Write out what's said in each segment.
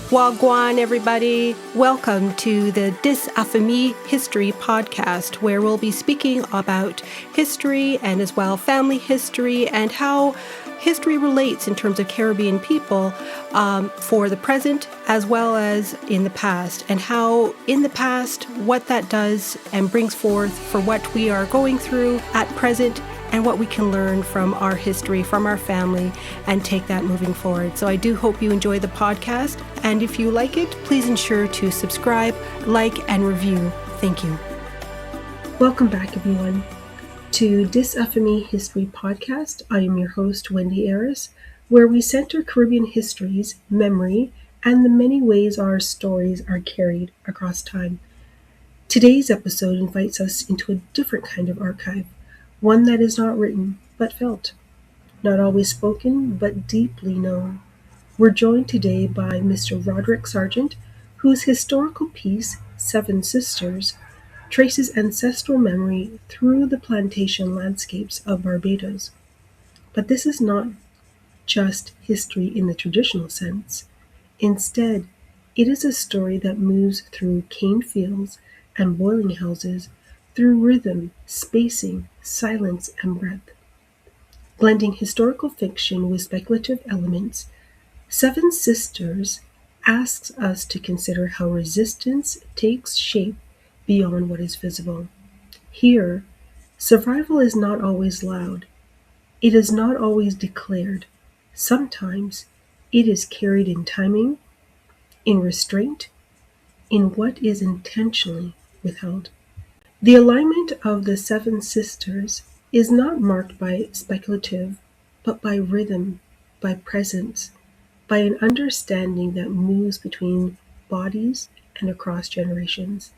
Wagwan, everybody. Welcome to the Dis Affamie History podcast, where we'll be speaking about history and as well family history and how history relates in terms of Caribbean people for the present as well as in the past, and how in the past what that does and brings forth for what we are going through at present and what we can learn from our history, from our family, and take that moving forward. So I do hope you enjoy the podcast. And if you like it, please ensure to subscribe, like, and review. Thank you. Welcome back, everyone, to Dis Affamie History Podcast. I am your host, Wendy Aris, where we center Caribbean histories, memory, and the many ways our stories are carried across time. Today's episode invites us into a different kind of archive, one that is not written, but felt. Not always spoken, but deeply known. We're joined today by Mr. Roderick Sargeant, whose historical piece, Seven Sisters, traces ancestral memory through the plantation landscapes of Barbados. But this is not just history in the traditional sense. Instead, it is a story that moves through cane fields and boiling houses, through rhythm, spacing, silence, and breath. Blending historical fiction with speculative elements, Seven Sisters asks us to consider how resistance takes shape beyond what is visible. Here, survival is not always loud. It is not always declared. Sometimes it is carried in timing, in restraint, in what is intentionally withheld. The alignment of the Seven Sisters is not marked by speculative, but by rhythm, by presence, by an understanding that moves between bodies and across generations.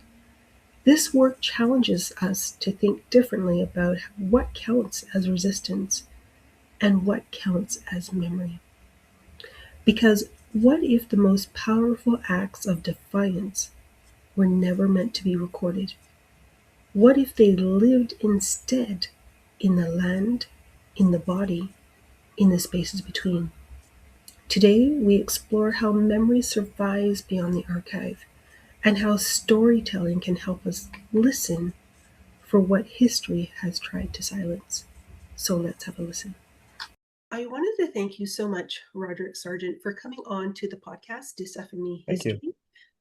This work challenges us to think differently about what counts as resistance and what counts as memory. Because what if the most powerful acts of defiance were never meant to be recorded? What if they lived instead in the land, in the body, in the spaces between? Today, we explore how memory survives beyond the archive and how storytelling can help us listen for what history has tried to silence. So let's have a listen. I wanted to thank you so much, Roderick Sargeant, for coming on to the podcast, Dis Affamie Thank History. you.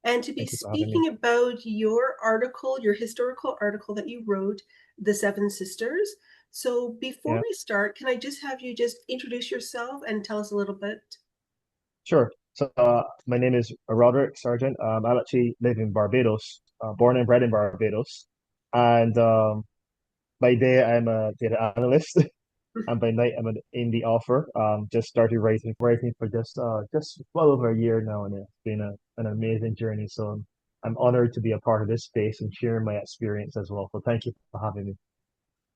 And to be Thank you for having me. speaking about your article, your historical article that you wrote, The Seven Sisters. So before Yeah, we start, can I just have you just introduce yourself and tell us a little bit? sure. So, my name is Roderick Sargeant. I actually live in Barbados, born and bred in Barbados. And by day, I'm a data analyst, and by night, I'm an indie author. Just started writing for just well over a year now, and it's been an amazing journey. So I'm honored to be a part of this space and sharing my experience as well. So thank you for having me.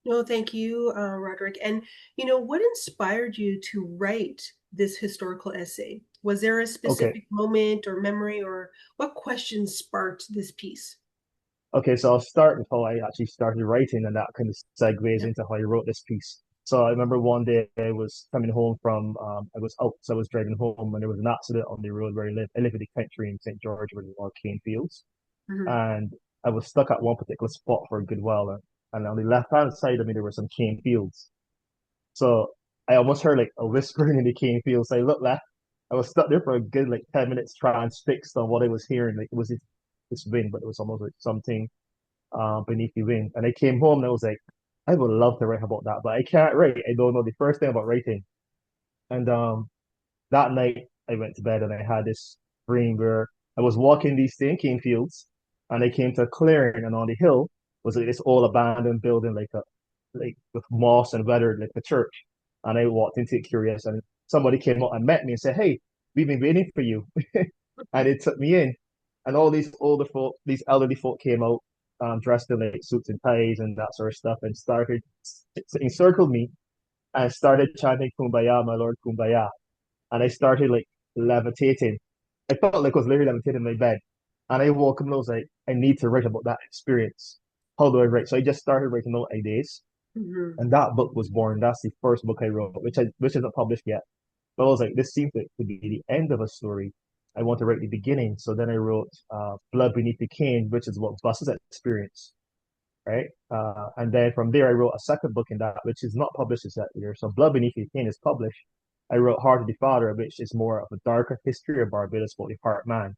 No, thank you, Roderick. And, what inspired you to write this historical essay? Was there a Okay. specific moment or memory, or what questions sparked this piece? Okay, so I'll start with how I actually started writing, and that kind of segues Yeah. into how I wrote this piece. So I remember one day I was coming home from, I was driving home, and there was an accident on the road where I live. I live in the country in St. George, where there are cane fields, Mhm. and I was stuck at one particular spot for a good while, and on the left-hand side of me there were some cane fields. So I almost heard like a whispering in the cane fields. I looked left. I was stuck there for a good like 10 minutes, transfixed on what I was hearing. Like it was this wind, but it was almost like something beneath the wing. And I came home and I was like, I would love to write about that, but I can't write. I don't know the first thing about writing. And that night I went to bed and I had this dream where I was walking these thinking fields and I came to a clearing, and on the hill was like this old abandoned building, like with moss and weathered like a church. And I walked into it curious, and somebody came up and met me and said, "Hey, we've been waiting for you." And it took me in. And all these older folk, these elderly folk came out, dressed in like suits and ties and that sort of stuff, and encircled me and started chanting Kumbaya, my Lord Kumbaya. And I started like levitating. I felt like I was literally levitating in my bed. And I woke up and I was like, I need to write about that experience. How do I write? So I just started writing out ideas. Mhm. And that book was born. That's the first book I wrote, which isn't published yet. But I was like, this seems to be the end of a story. I want to write the beginning. So then I wrote Blood Beneath the Cane, which is what Bus's experience, right? And then from there, I wrote a second book in that, which is not published yet year. So Blood Beneath the Cane is published. I wrote Heart of the Father, which is more of a darker history of Barbados about the Heart Man.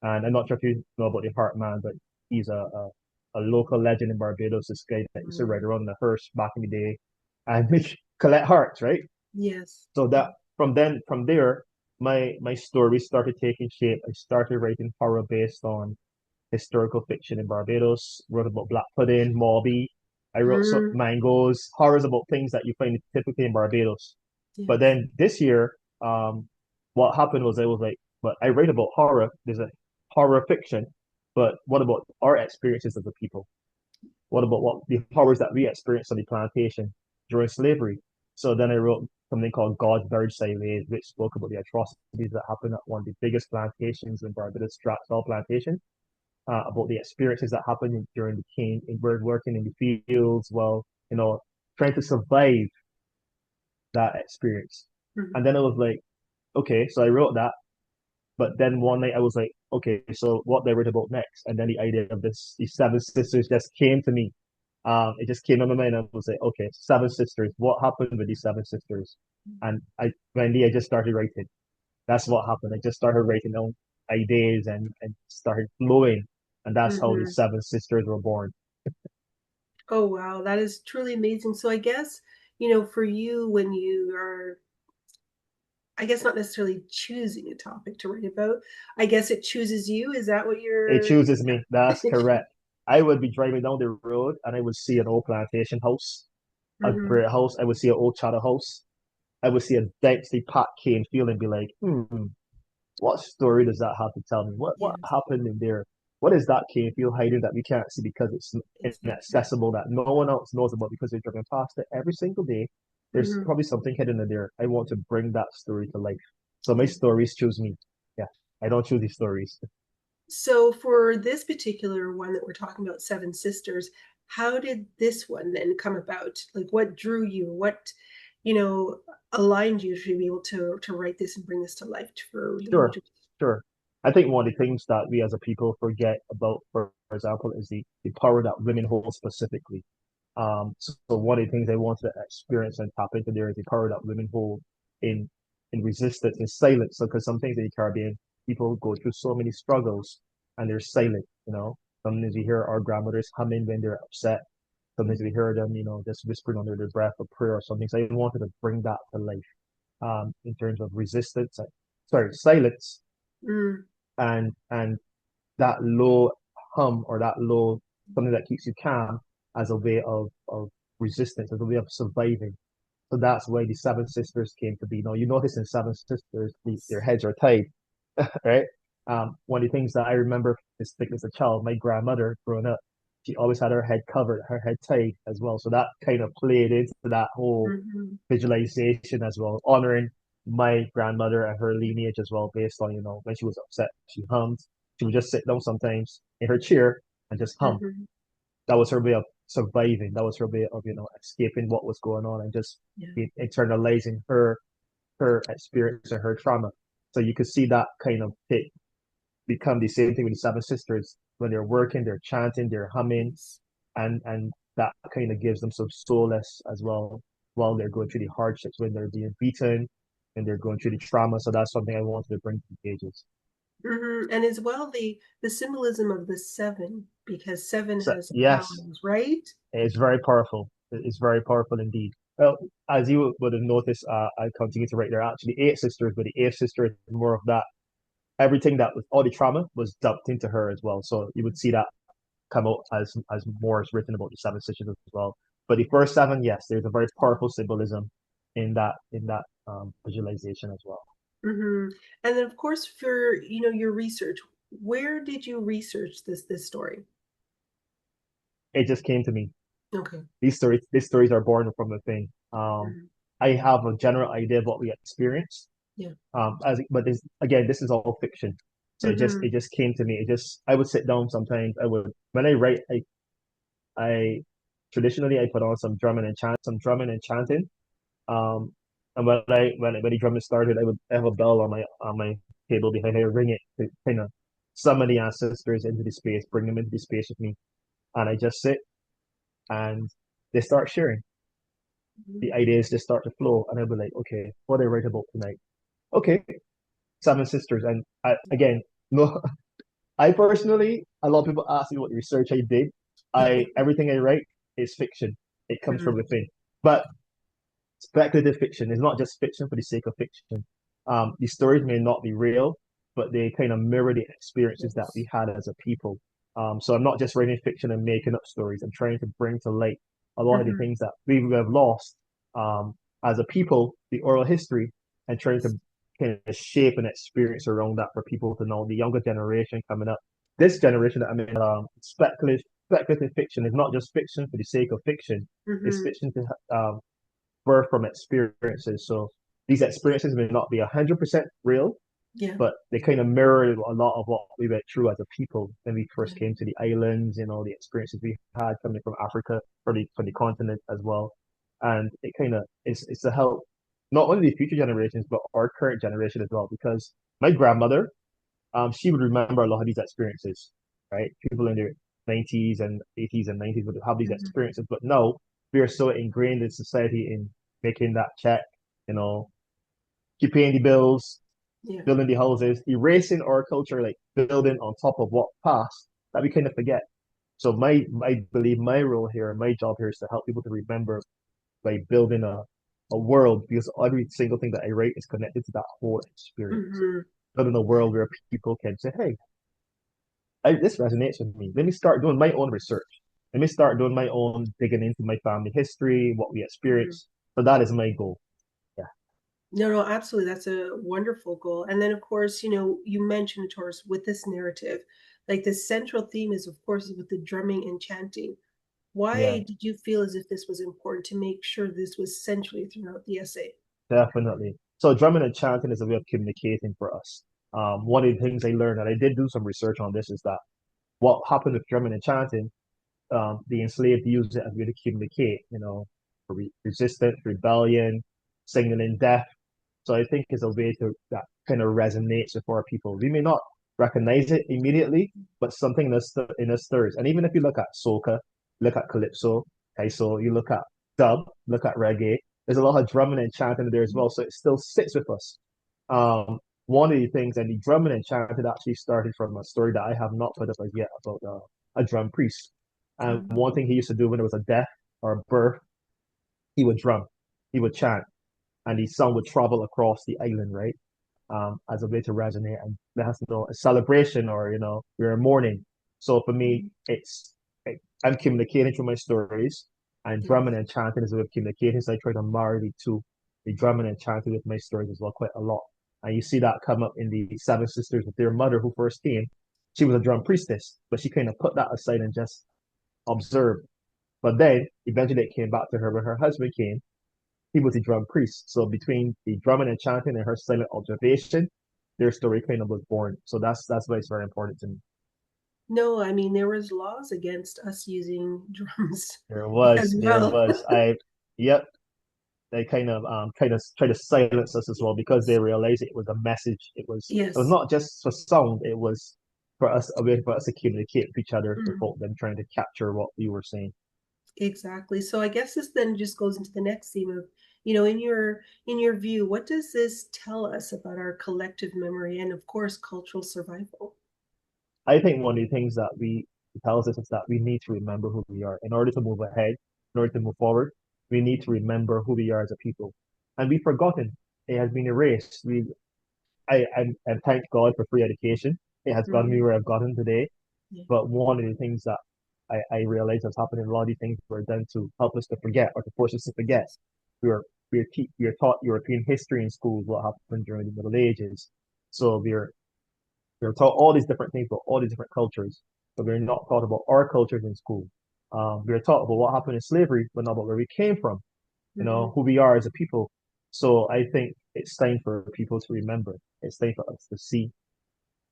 And I'm not sure if you know about the Heart Man, but he's a local legend in Barbados. This guy that used to ride Mm. around in the hearse back in the day and collect hearts, right? Yes. So that from there, my story started taking shape. I started writing horror based on historical fiction in Barbados, wrote about black pudding, Mobby. I wrote some Mm. mangoes, horrors about things that you find typically in Barbados. But Yes. then this year, what happened was I was like, but I write about horror. There's a horror fiction, but what about our experiences as a people? What about what the horrors that we experienced on the plantation during slavery? So then I wrote something called God's Buried Sideways, which spoke about the atrocities that happened at one of the biggest plantations in Barbados, Stratford Plantation, about the experiences that happened during the cane, in bird working in the fields, well, trying to survive that experience. And Mhm. then I was like, okay, so I wrote that. But then one night I was like, okay, so what do I write about next? And then the idea of these seven sisters just came to me. It just came in my mind. I was like, okay, seven sisters. What happened with these seven sisters? And Wendy, I just started writing. That's what happened. I just started writing down ideas and started flowing. And that's how the Mhm. seven sisters were born. Oh, wow, that is truly amazing. So I guess, for you, when you are, I guess not necessarily choosing a topic to write about, I guess it chooses you. Is that what It you're? chooses me. That's correct. I would be driving down the road and I would see an old plantation house, a Hmm. great house. I would see an old charter house. I would see a densely packed cane field and be like, what story does that have to tell me? What Yes, happened in there? What is that cave field hiding that we can't see because it's exactly. inaccessible that no one else knows about because they're driving past it every single day? There's Hmm. probably something hidden in there. I want to bring that story to life. So my Yeah. stories choose me. Yeah, I don't choose these stories. So for this particular one that we're talking about, Seven Sisters, how did this one then come about? Like, what drew you? What, you know, aligned you to be able to write this and bring this to life for the Sure, readers? sure. I think one of the things that we as a people forget about, for example, is the power that women hold specifically. So one of the things I wanted to experience and tap into there is the power that women hold in in resistance, in silence. So because some things in the Caribbean, people go through so many struggles and they're silent, you know. Sometimes we hear our grandmothers humming when they're upset. Sometimes we hear them, just whispering under their breath a prayer or something. So I wanted to bring that to life, in terms of resistance, sorry, silence Mm, and that low hum or that low something that keeps you calm as a way of resistance, as a way of surviving. So that's why the Seven Sisters came to be. Now you notice in Seven Sisters, their heads are tied, right? One of the things that I remember is like as a child, my grandmother growing up, she always had her head covered, her head tied as well. So that kind of played into that whole mhm, visualization as well, honoring my grandmother and her lineage as well, based on, when she was upset, she hummed. She would just sit down sometimes in her chair and just hum. mhm. That was her way of surviving. That was her way of, escaping what was going on and just Yeah. internalizing her experience and her trauma. So you could see that kind of become the same thing with the Seven Sisters. When they're working, they're chanting, they're humming, Yes. and that kind of gives them some solace as well while they're going through the hardships, when they're being beaten and they're going through the trauma. So that's something I wanted to bring to the pages. And as well, the symbolism of the seven, because seven So has yes, powers, right? it's very powerful. It's very powerful indeed. Well, as you would have noticed, I continue to write there are actually eight sisters, but the eighth sister is more of that. Everything that was all the trauma was dumped into her as well. So you would see that come out as more is written about the seven sisters as well. But the first seven, yes, there's a very powerful symbolism in that visualization as well. Hmm. And then, of course, for your research, where did you research this story? It just came to me. Okay. These stories are born from the thing. Mhm. I have a general idea of what we experience. Yeah. But this is all fiction. So it just Hmm. it just came to me. I would sit down sometimes. When I write, I traditionally I put on some drumming and chanting. Um, and when the drumming started, I would have a bell on my table behind her, ring it to kind of summon the ancestors into the space, bring them into the space with me. And I just sit and they start sharing. The ideas just start to flow. And I'll be like, okay, what do I write about tonight? Okay, Seven Sisters. And again, no, I personally, a lot of people ask me what research I did. Everything I write is fiction. It comes from Mhm. within. But speculative fiction is not just fiction for the sake of fiction. The stories may not be real, but they kind of mirror the experiences that Yes. we had as a people. So I'm not just writing fiction and making up stories. I'm trying to bring to light a lot of the Mhm. things that we have lost um, as a people, the oral history, and trying to kind of shape an experience around that for people to know the younger generation coming up. This generation that I mean, speculative fiction is not just fiction for the sake of fiction. It's Mhm. fiction to birth from experiences. So these experiences may not be 100% real, Yeah. but they kind of mirror a lot of what we went through as a people when we first Yeah. came to the islands, the experiences we had coming from Africa, from the continent as well. And it kind of it's to help not only the future generations, but our current generation as well. Because my grandmother, she would remember a lot of these experiences, right? People in their 90s and 80s and 90s would have these Mhm. experiences, but no, we are so ingrained in society in making that check, you know, keep paying the bills, Yeah. building the houses, erasing our culture, like building on top of what passed that we kind of forget. So I believe my role here, my job here is to help people to remember by building a world because every single thing that I write is connected to that whole experience. Mhm. Building a world where people can say, hey, this resonates with me. Let me start doing my own research. Let me start doing my own digging into my family history, what we Mhm. experienced. So that is my goal. Yeah. No, no, absolutely. That's a wonderful goal. And then, of course, you mentioned, Taurus, with this narrative, like the central theme is, of course, with the drumming and chanting. Why Yeah, did you feel as if this was important to make sure this was centrally throughout the essay? definitely. So drumming and chanting is a way of communicating for us. One of the things I learned, and I did do some research on this, is that what happened with drumming and chanting, the enslaved used it as a way to communicate, for resistance, rebellion, signaling death. So I think it's a way to that kind of resonates with our people. We may not recognize it immediately, but something in us stirs. And even if you look at soca, look at calypso, so you look at dub, look at reggae, there's a lot of drumming and chanting there as well. So it still sits with us. Um, One of the things, and the drumming and chanting actually started from a story that I have not put up as yet about a drum priest. And Mhm. one thing he used to do when there was a death or a birth, he would drum, he would chant, and the sound would travel across the island, right? As a way to resonate and let us know a celebration or we're mourning. So for me, I'm communicating through my stories, and Yes. drumming and chanting is a way of communicating. So I try to marry the two, the drumming and chanting with my stories as well, quite a lot. And you see that come up in the Seven Sisters with their mother who first came. She was a drum priestess, but she kind of put that aside and just observed. But then eventually it came back to her when her husband came. He was a drum priest. So between the drumming and chanting and her silent observation, their story kind of was born. So that's why it's very important to me. No, I mean, there was laws against us using drums There was, as there well. was. Yep, they kind of try to silence us as well because they realized it was a message. It was Yes. not just for sound. It was for us a way for us to communicate with each other Mhm. without them trying to capture what we were saying. Exactly. So I guess this then just goes into the next theme of, in your view, what does this tell us about our collective memory and, of course, cultural survival? I think one of the things that we it tells us is that we need to remember who we are in order to move ahead, in order to move forward. We need to remember who we are as a people, and we've forgotten. It has been erased. I thank God for free education. It has gotten me Mhm. where I've gotten today. Yeah. But one of the things that I realize has happened in a lot of these things were done to help us to forget or to force us to forget. Yes. We are taught European history in schools, what happened during the Middle Ages. So we're taught all these different things about all these different cultures, but we're not taught about our cultures in school. We're taught about what happened in slavery, but not about where we came from, Mhm. who we are as a people. So I think it's time for people to remember. It's time for us to see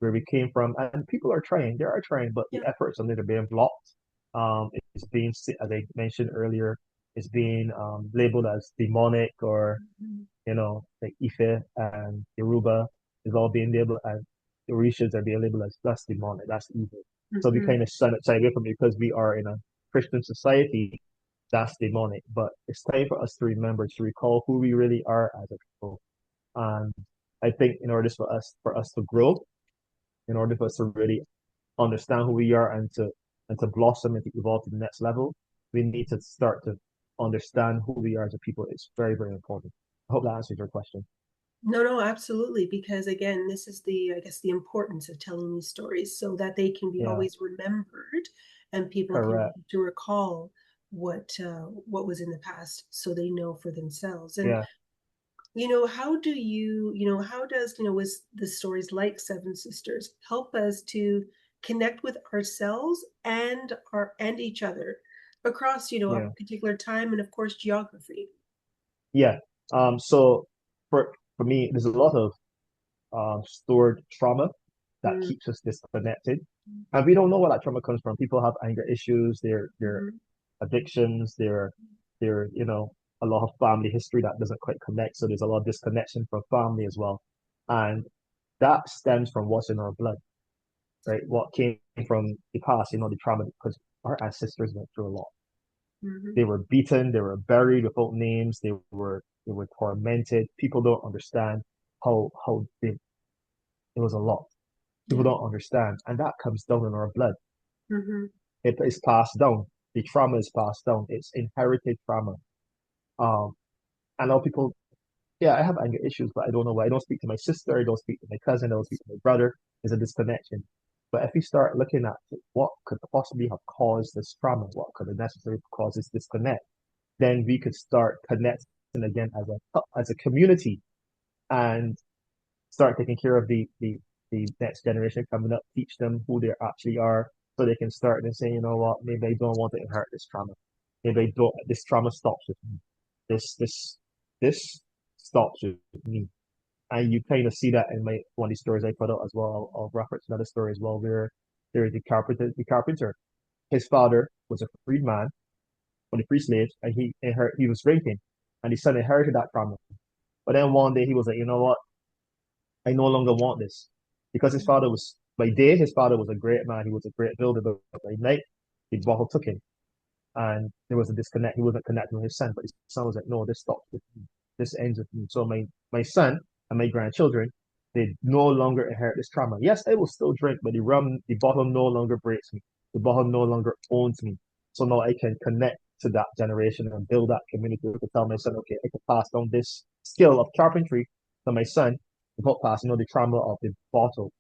where we came from. And people are trying, they are trying, but the Yeah. efforts on it are being blocked. It's being, as I mentioned earlier, it's being labeled as demonic or Mhm. like Ife and Yoruba is all being labeled as the Orishas are being labeled as that's demonic, that's evil. So we Mm-hmm. kind of shy away from it because we are in a Christian society that's demonic. But it's time for us to remember to recall who we really are as a people. And I think in order for us to grow, in order for us to really understand who we are and to blossom and to evolve to the next level, we need to start to understand who we are as a people. It's very, very important. I hope that answers your question. No, no, absolutely. Because again, this is I guess, the importance of telling these stories so that they can be Yeah, always remembered and people can correct. begin to recall what was in the past so they know for themselves. And Yeah, how do how does, with the stories like Seven Sisters help us to connect with ourselves and each other across, a yeah, particular time and of course geography? yeah. So for me, there's a lot of stored trauma that Mm-hmm. keeps us disconnected, and we don't know where that trauma comes from. People have anger issues, their Mm-hmm. addictions, their a lot of family history that doesn't quite connect. So there's a lot of disconnection from family as well, and that stems from what's in our blood, right? What came from the past, the trauma, because our ancestors went through a lot. Mm-hmm. They were beaten, they were buried without names, they were tormented. People don't understand how it was a lot. People Yeah. don't understand, and that comes down in our blood. Mm-hmm. It is passed down. The trauma is passed down. It's inherited trauma. Um, I know people. Yeah, I have anger issues, but I don't know why. I don't speak to my sister. I don't speak to my cousin. I don't speak to my brother. There's a disconnection. But if we start looking at what could possibly have caused this trauma, what could have necessarily caused this disconnect, then we could start connecting again as a community and start taking care of the next generation coming up, teach them who they actually are, so they can start and say, you know what, maybe I don't want to inherit this trauma. Maybe I don't. This trauma stops with me. This stops with me. And you kind of see that in my one of these stories I put out as well. I'll reference another story as well where there is the carpenter. The carpenter, his father was a freed man, one of the free slaves, and he was drinking, and his son inherited that trauma. But then one day he was like, you know what? I no longer want this. Because by day, his father was a great man. He was a great builder, but by night, the bottle took him. And there was a disconnect. He wasn't connecting with his son, but his son was like, no, this stops with me. This ends with me. So my son and my grandchildren, they no longer inherit this trauma. Yes, I will still drink, but the bottle no longer breaks me. The bottle no longer owns me. So now I can connect to that generation and build that community to tell my son, okay, I can pass down this skill of carpentry to my son without passing on the trauma of the bottle,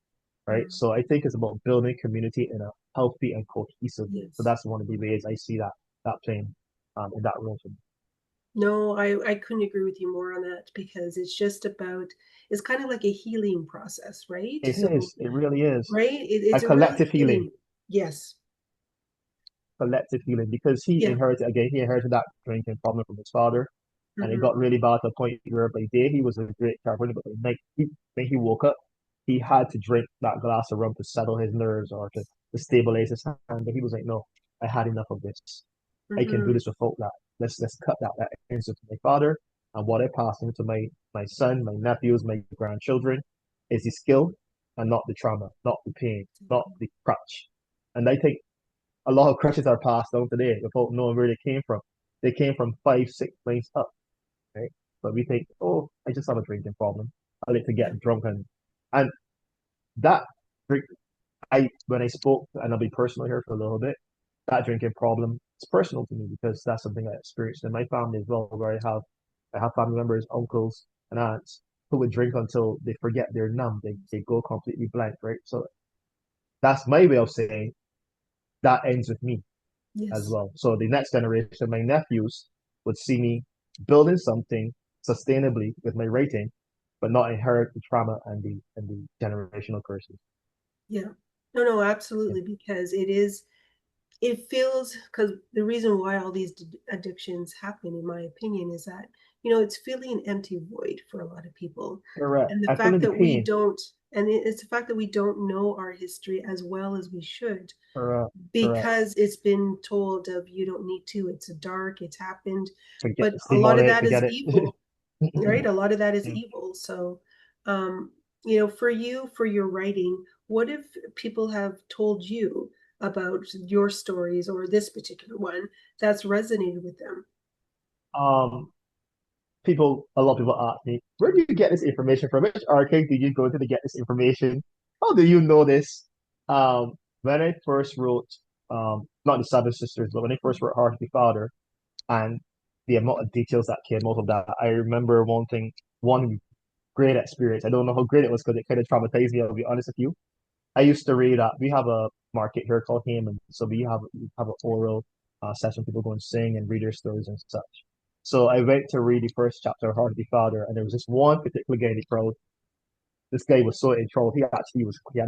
right? Mm-hmm. So I think it's about building community in a healthy and cohesive way. So Yes. that's one of the ways I see that playing in that role for me. No, I couldn't agree with you more on that because it's kind of like a healing process, right? It So, is. It really is right, a it's a really collective healing, healing. Yes. because he Yeah. inherited again. He inherited that drinking problem from his father, and it Mm-hmm. got really bad to the point where by day he was a great carpenter, but by night when he woke up, he had to drink that glass of rum to settle his nerves or to stabilize his hand. But he was like, no, I had enough of this. I can do Mm-hmm. this without that. Let's cut that into my father, and what I pass on to my son, my nephews, my grandchildren is the skill and not the trauma, not the pain, not the crutch. And I think a lot of crutches are passed down today without knowing where they came from. They came from 5, 6 points up, right? But we think, oh, I just have a drinking problem. I like to Yeah. get drunk and that drink. I when I spoke, and I'll be personal here for a little bit. That drinking problem is personal to me because that's something I experienced in my family as well, where I have family members, uncles, and aunts who would drink until they forget they're numb. They go completely blank, right? So that's my way of saying that ends with me as Yes. well. So the next generation, my nephews, would see me building something sustainably with my rating, but not inherit the trauma and the generational curses. Yeah. No, no, Yeah. absolutely. Because it feels, because the reason why all these addictions happen, in my opinion, is that, it's filling an empty void for a lot of people. Correct. And the I feel fact in the that we pain. don't, and it's the fact that we don't know our history as well as we should, Correct. Correct. because it's been told of you don't need to, it's a dark, it's happened. Forget But it's a lot of demonic. that is Forget it. evil, right? A lot of that is Yeah. evil. So, um, For you, for your writing, what if people have told you about your stories or this particular one that's resonated with them? Um, a lot of people ask me, where do you get this information from? Which archive did you go to get this information? How do you know this? When I first wrote, not the Seven Sisters, but when I first wrote Heart of the Father, and the amount of details that came out of that, I remember one great experience. I don't know how great it was because it kind of traumatized me, I'll be honest with you. I used to read that we have a market here called Heyman, so we have an oral session. People go and sing and read their stories and such. So I went to read the first chapter of Heart of the Father, and there was this one particular guy in the crowd. This guy was so enthralled. He had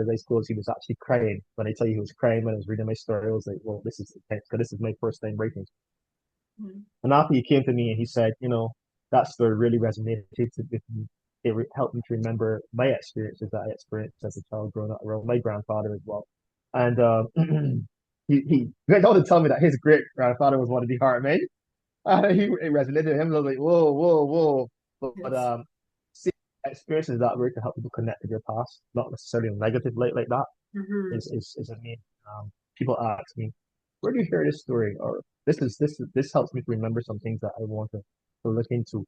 his eyes closed. He was actually crying. When I tell you he was crying when I was reading my story, I was like, well, this is intense because this is my first time writing. Mm. And after he came to me and he said, that story really resonated with me. Helped me to remember my experiences that I experienced as a child growing up around my grandfather as well. And he went on to tell me that his great grandfather was one of the heart men. It resonated with him. I was like, whoa, whoa, whoa. But Yes. seeing experiences that way to help people connect with their past, not necessarily in a negative light like that, Hmm. is amazing. People ask me, where do you hear this story? Or this helps me to remember some things that I want to look into.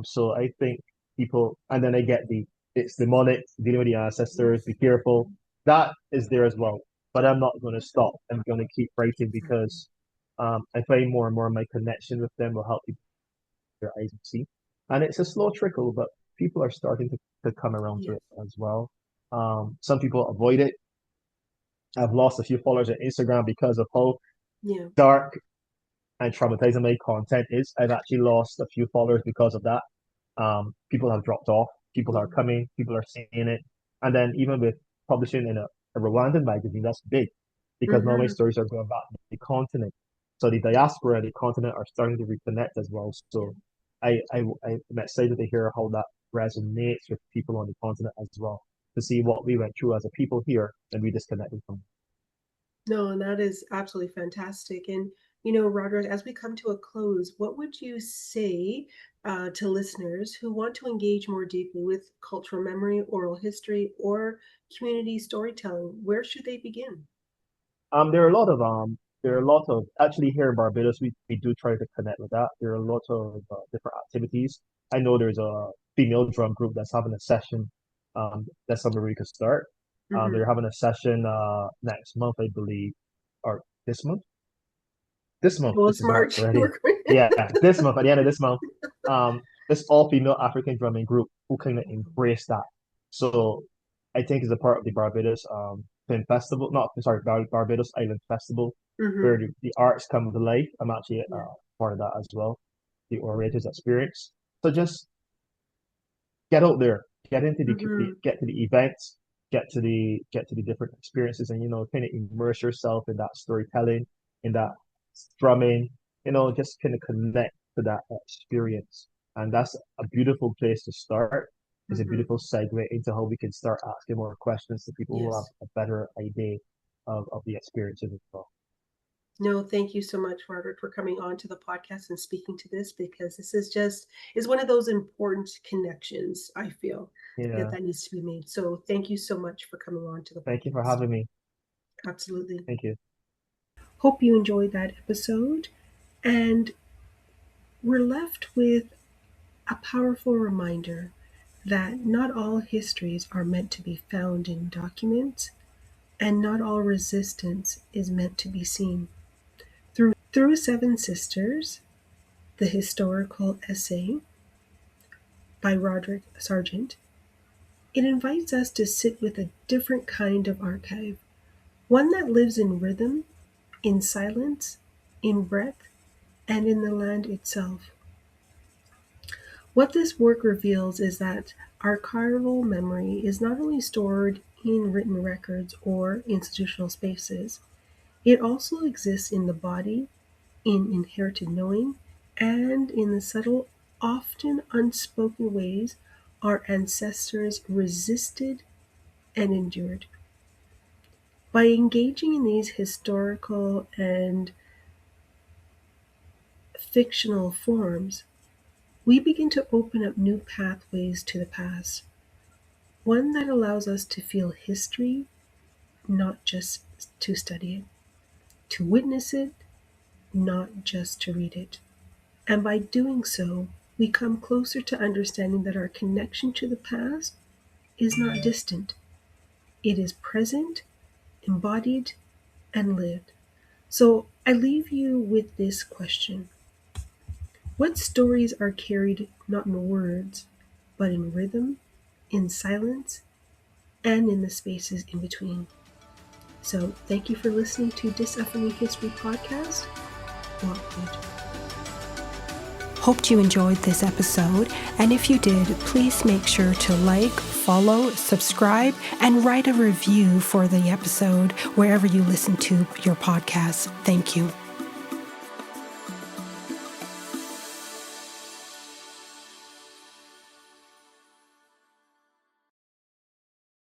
So I think people, and then I get it's demonic, dealing with the ancestors, be careful. That is there as well. But I'm not going to stop. I'm going to keep writing because I find more and more my connection with them will help people their eyes and see. And it's a slow trickle, but people are starting to come around to Yes. it as well. Some people avoid it. I've lost a few followers on Instagram because of how Yeah. dark and traumatizing my content is. I've actually lost a few followers because of that. People have dropped off. People Yeah. are coming. People are seeing it. And then even with publishing in a Rwandan magazine, that's big because now my Hmm. stories are going back to the continent. So the diaspora and the continent are starting to reconnect as well. Yeah. So I'm excited to hear how that resonates with people on the continent as well, to see what we went through as a people here and we disconnected from. No, and that is absolutely fantastic. And, Roderick, as we come to a close, what would you say to listeners who want to engage more deeply with cultural memory, oral history, or community storytelling? Where should they begin? There are a lot of actually here in Barbados we do try to connect with that. There are a lot of different activities. I know there's a female drum group that's having a session. That's somewhere we could start. Hmm. They're having a session next month, I believe, or this month. This month, Well, this it's is March March. already. Yeah, this month, at the end of this month, this all female African drumming group who kind of embrace that. So I think is a part of the Barbados Film Festival, not sorry, Barbados Island Festival, where Hmm. the arts come to life. I'm actually Yeah. part of that as well, the orators experience. So just get out there, Hmm. get to the events, get to the different experiences, and kind of immerse yourself in that storytelling, in that strumming, just kind of connect to that experience, and that's a beautiful place to start. It's a Hmm. beautiful segue into how we can start asking more questions to people who have Yes. a better idea of the experiences as well. No, thank you so much, Roderick, for coming on to the podcast and speaking to this, because this is one of those important connections I feel that Yeah, that needs to be made. So thank you so much for coming on to the thank you for podcast. having me. Absolutely. Thank you. Hope you enjoyed that episode. And we're left with a powerful reminder that not all histories are meant to be found in documents, and not all resistance is meant to be seen. Through Seven Sisters, the historical essay by Roderick Sargeant, it invites us to sit with a different kind of archive, one that lives in rhythm, in silence, in breath, and in the land itself. What this work reveals is that archival memory is not only stored in written records or institutional spaces, it also exists in the body, in inherited knowing, and in the subtle, often unspoken ways our ancestors resisted and endured. By engaging in these historical and fictional forms, we begin to open up new pathways to the past, one that allows us to feel history, not just to study it, to witness it, not just to read it. And by doing so, we come closer to understanding that our connection to the past is not distant. It is present, embodied, and lived. So I leave you with this question. What stories are carried not in words, but in rhythm, in silence, and in the spaces in between? So thank you for listening to This FME History Podcast. Welcome. Hoped you enjoyed this episode, and if you did, please make sure to like, follow, subscribe, and write a review for the episode wherever you listen to your podcast. Thank you.